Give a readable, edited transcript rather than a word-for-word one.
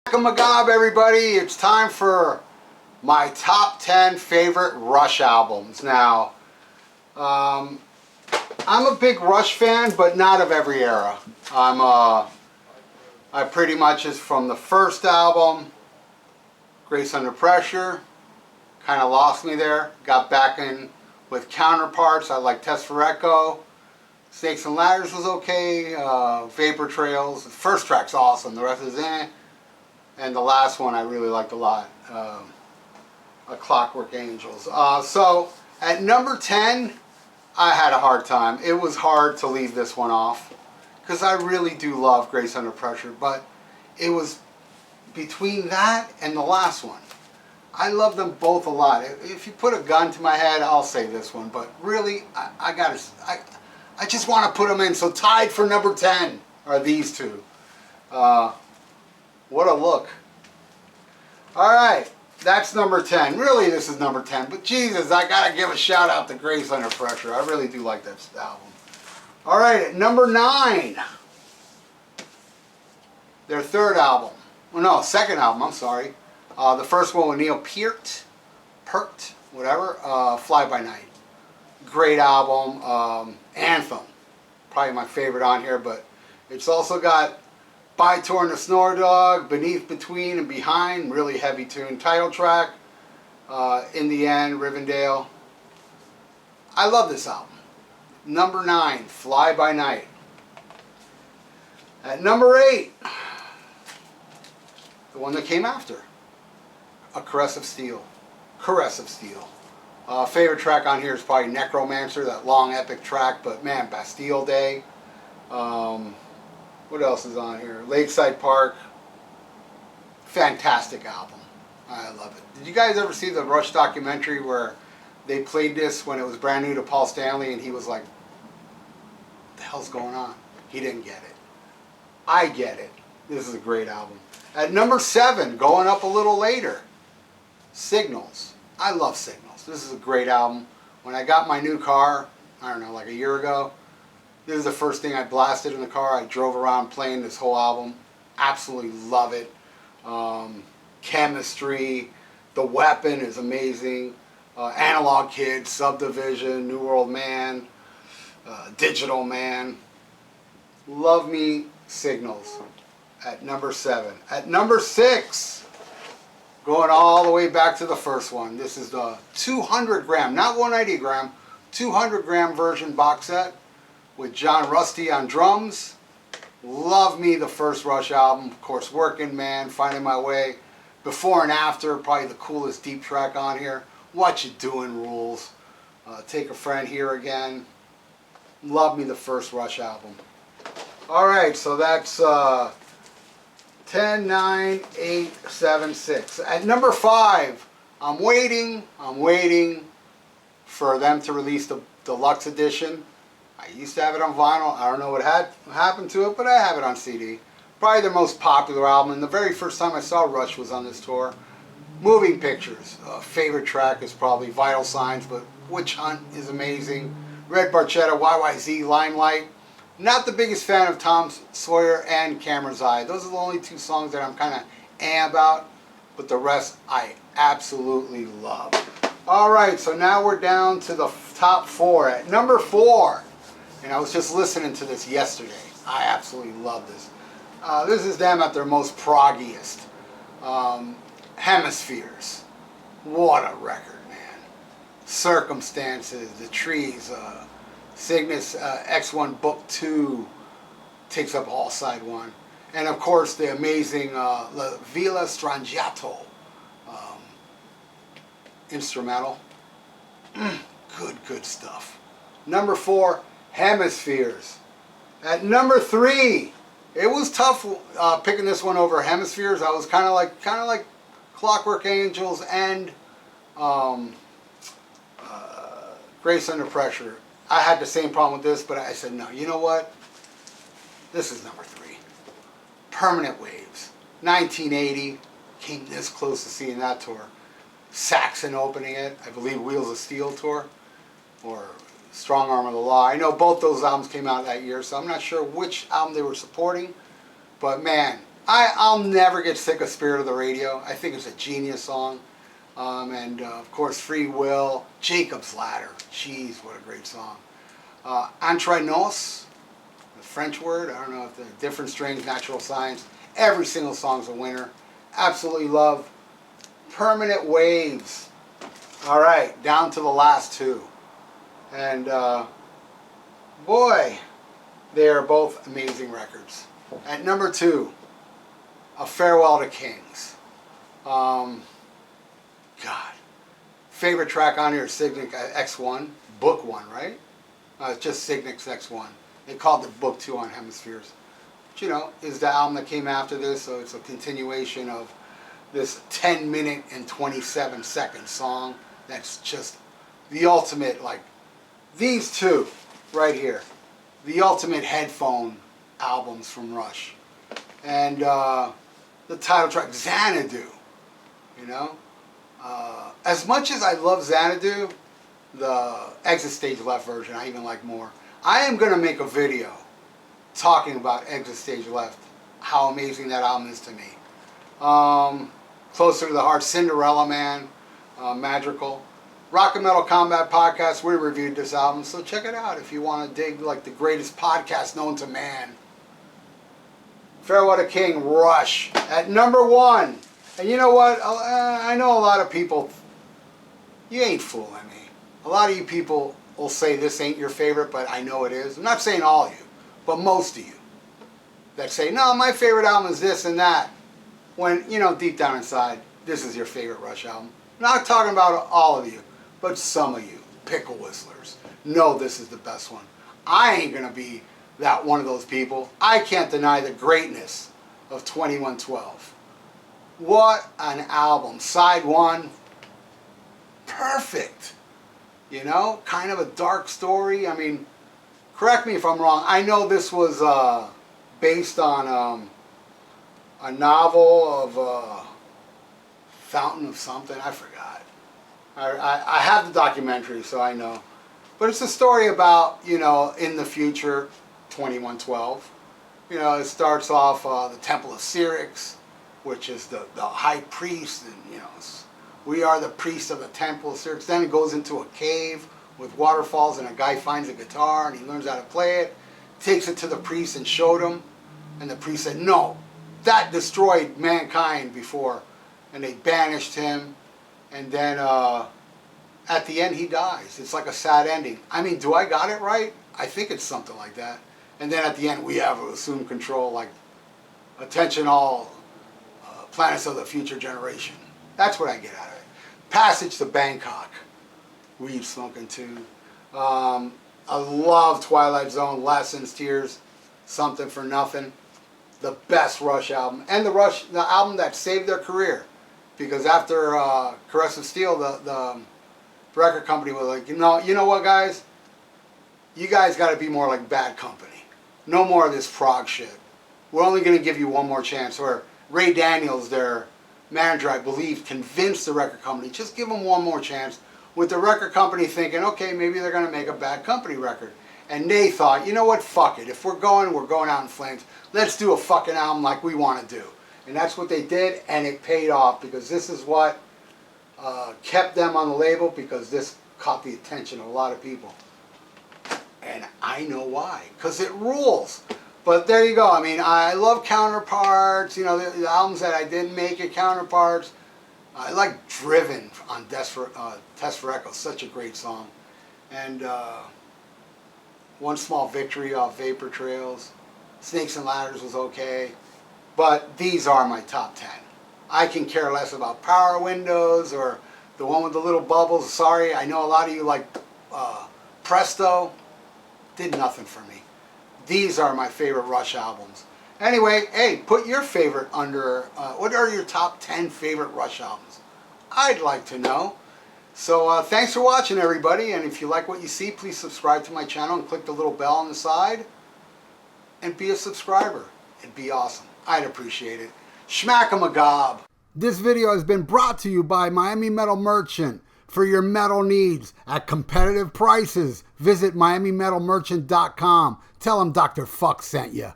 SHMACKEMAGOB, everybody. It's time for my top 10 favorite Rush albums. Now, I'm a big Rush fan, but not of every era. I pretty much is from the first album, Grace Under Pressure. Kind of lost me there. Got back in with Counterparts. I like Test for Echo. Snakes and Ladders was okay. Vapor Trails. The first track's awesome. The rest is eh. And the last one I really liked a lot. A Clockwork Angels. So at number 10, I had a hard time. It was hard to leave this one off because I really do love Grace Under Pressure, but it was between that and the last one. I love them both a lot. If you put a gun to my head, I'll say this one, but really, I just want to put them in. So tied for number 10 are these two. What a look. Alright, that's number 10. Really, this is number 10. But Jesus, I got to give a shout out to Grace Under Pressure. I really do like that album. Alright, at number 9. Their third album. Well, no, second album, I'm sorry. The first one with Neil Peart, whatever. Fly By Night. Great album. Anthem. Probably my favorite on here, but it's also got By Tor and the Snore Dog, Beneath, Between, and Behind, really heavy tune. Title track, In the End, Rivendell. I love this album. Number 9, Fly By Night. At number 8, the one that came after, A Caress of Steel. Caress of Steel. Favorite track on here is probably Necromancer, that long epic track, but man, Bastille Day. What else is on here? Lakeside Park. Fantastic album. I love it. Did you guys ever see the Rush documentary where they played this when it was brand new to Paul Stanley and he was like, what the hell's going on? He didn't get it. I get it. This is a great album. At number 7, going up a little later, Signals. I love Signals. This is a great album. When I got my new car, I don't know, like a year ago, this is the first thing I blasted in the car. I drove around playing this whole album. Absolutely love it. Chemistry. The Weapon is amazing. Analog Kid, Subdivision, New World Man, Digital Man. Love me Signals at number 7. At number 6, going all the way back to the first one. This is the 200 gram, not 180 gram, 200 gram version box set with John Rusty on drums. Love me the first Rush album. Of course, Working Man, Finding My Way. Before and After, probably the coolest deep track on here. What You Doing rules. Take a Friend, Here Again. Love me the first Rush album. Alright, so that's 10, 9, 8, 7, 6. At number 5, I'm waiting for them to release the deluxe edition. I used to have it on vinyl. I don't know what had happened to it, but I have it on CD. Probably their most popular album. And the very first time I saw Rush was on this tour. Moving Pictures. Favorite track is probably Vital Signs, but Witch Hunt is amazing. Red Barchetta, YYZ, Limelight. Not the biggest fan of Tom Sawyer and Camera's Eye. Those are the only 2 songs that I'm kind of about, but the rest I absolutely love. Alright, so now we're down to the top 4. At number 4, and I was just listening to this yesterday. I absolutely love this. This is them at their most proggiest. Hemispheres. What a record, man. Circumstances, The Trees, Cygnus X1 Book 2 takes up all side 1. And of course the amazing La Villa Strangiato instrumental. Good stuff. Number 4, Hemispheres. At number 3, it was tough picking this one over Hemispheres. I was kind of like Clockwork Angels and Grace Under Pressure. I had the same problem with this, but I said, no, you know what? This is number 3. Permanent Waves. 1980. Came this close to seeing that tour. Saxon opening it. I believe Wheels of Steel tour. Or Strong Arm of the Law. I know both those albums came out that year, so I'm not sure which album they were supporting. But man, I'll never get sick of Spirit of the Radio. I think it's a genius song. Of course, Free Will, Jacob's Ladder. Jeez, what a great song. Entre Nos, the French word. I don't know if the different strings, natural science. Every single song's a winner. Absolutely love Permanent Waves. All right, down to the last two. And boy, they are both amazing records. At number 2, A Farewell to Kings. God. Favorite track on here is Cygnus X1, Book 1, right? It's just Cygnus X1. They called it Book 2 on Hemispheres. But, you know, is the album that came after this, so it's a continuation of this 10-minute and 27-second song that's just the ultimate, like, these two right here, the ultimate headphone albums from Rush. And the title track, Xanadu, you know? As much as I love Xanadu, the Exit Stage Left version I even like more. I am going to make a video talking about Exit Stage Left, how amazing that album is to me. Closer to the Heart, Cinderella Man, Madrigal. Rock and Metal Combat Podcast, we reviewed this album, so check it out if you want to dig like the greatest podcast known to man. Farewell to King, Rush, at number 1. And you know what? I know a lot of people, you ain't fooling me. A lot of you people will say this ain't your favorite, but I know it is. I'm not saying all of you, but most of you that say, no, my favorite album is this and that. When, you know, deep down inside, this is your favorite Rush album. I'm not talking about all of you, but some of you, pickle whistlers, know this is the best one. I ain't going to be that one of those people. I can't deny the greatness of 2112. What an album. Side 1, perfect. You know, kind of a dark story. I mean, correct me if I'm wrong. I know this was based on a novel of Fountain of something. I forgot. I have the documentary, so I know. But it's a story about, you know, in the future, 2112. You know, it starts off the Temple of Syrinx, which is the high priest, and, you know, we are the priest of the Temple of Syrinx. Then it goes into a cave with waterfalls, and a guy finds a guitar, and he learns how to play it, takes it to the priest and showed him, and the priest said, no, that destroyed mankind before, and they banished him, and then at the end he dies. It's like a sad ending. I mean, do I got it right? I think it's something like that. And then at the end we have to assume control, like, attention all planets of the future generation. That's what I get out of it. Passage to Bangkok. Weed smoking too. I love Twilight Zone, Lessons, Tears, Something for Nothing. The best Rush album. And the album that saved their career. Because after Caress of Steel, the record company was like, you know what, guys? You guys got to be more like Bad Company. No more of this prog shit. We're only going to give you one more chance. Or Ray Daniels, their manager, I believe, convinced the record company, just give them one more chance. With the record company thinking, okay, maybe they're going to make a Bad Company record. And they thought, you know what, fuck it. If we're going out in flames. Let's do a fucking album like we want to do. And that's what they did, and it paid off, because this is what kept them on the label, because this caught the attention of a lot of people. And I know why, because it rules. But there you go. I mean, I love Counterparts, you know, the albums that I didn't make it, Counterparts. I like Driven on Test for Echo, such a great song. And One Small Victory off Vapor Trails. Snakes and Ladders was okay. But these are my top 10. I can care less about Power Windows or the one with the little bubbles. Sorry, I know a lot of you like Presto. Did nothing for me. These are my favorite Rush albums. Anyway, hey, put your favorite under, what are your top 10 favorite Rush albums? I'd like to know. So thanks for watching, everybody. And if you like what you see, please subscribe to my channel and click the little bell on the side. And be a subscriber. It'd be awesome. I'd appreciate it. SHMACKEMAGOB. This video has been brought to you by Miami Metal Merchant. For your metal needs at competitive prices, visit MiamiMetalMerchant.com. Tell them Dr. Fuck sent you.